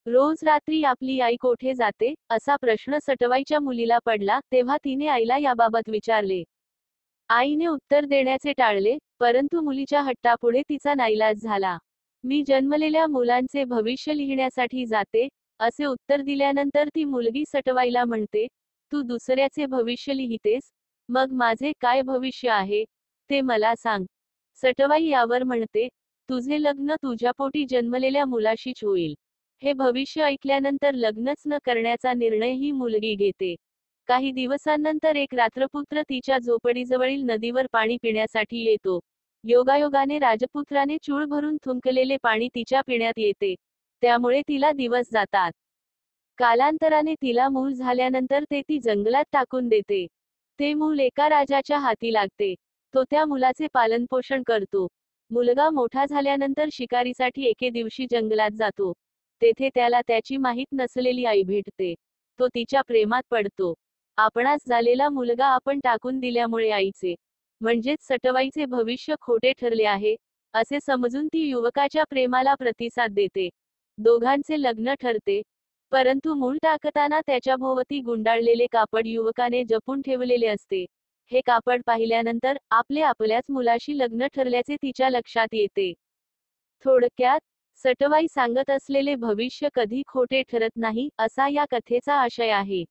रोज रात्री आपली आई कोठे जाते असा प्रश्न सटवाईच्या मुलीला पडला तेव्हा तिने आईला याबाबत विचारले. आईने उत्तर देण्याचे टाळले, परंतु मुलीच्या हट्टापुढे तिचा नाईलाज झाला. मी जन्मलेल्या मुलांचे भविष्य लिहिण्यासाठी जाते, असे उत्तर दिल्यानंतर ती मुलगी सटवाईला म्हणते, तू दुसऱ्याचे भविष्य लिहितेस, मग माझे काय भविष्य आहे, ते मला सांग. सटवाई यावर म्हणते, तुझे लग्न तुझ्या पोटी जन्मलेल्या मुलाशीच होईल. हे भविष्य ऐकल्यानंतर लग्नच न करण्याचा निर्णय ही मुलगी घेते. काही दिवसांनंतर एक रात्रपुत्र तिच्या झोपडीजवळील नदीवर पाणी पिण्यासाठी येतो. योगायोगाने राजपुत्राने चूळ भरून थुंकलेले पाणी तिच्या पिण्यात येते. त्यामुळे तिला दिवस जातात. कालांतराने तिला मूल झाल्यानंतर ते ती जंगलात टाकून देते. ते मूल एका राजाच्या हाती लागते. तो त्या मुलाचे पालनपोषण करतो. मुलगा मोठा झाल्यानंतर शिकारीसाठी एके दिवशी जंगलात जातो. तेथे त्याला त्याची माहीत नसलेली आई भेटते. तो तिच्या प्रेमात पडतो. आपणास झालेला मुलगा आपण टाकून दिल्यामुळे आईचे म्हणजेच सटवाईचे भविष्य खोटे ठरले आहे, असे समजून ती युवकाच्या प्रेमाला प्रतिसाद देते. दोघांचे लग्न ठरते. परंतु मूल टाकताना त्याच्या भोवती गुंडाळलेले कापड युवकाने जपून ठेवलेले असते. हे कापड पाहिल्यानंतर आपल्याच मुलाशी लग्न ठरल्याचे तिच्या लक्षात येते. थोडक्यात, सटवाई सांगत असलेले भविष्य कधी खोटे ठरत नाही, असा या कथेचा आशय आहे.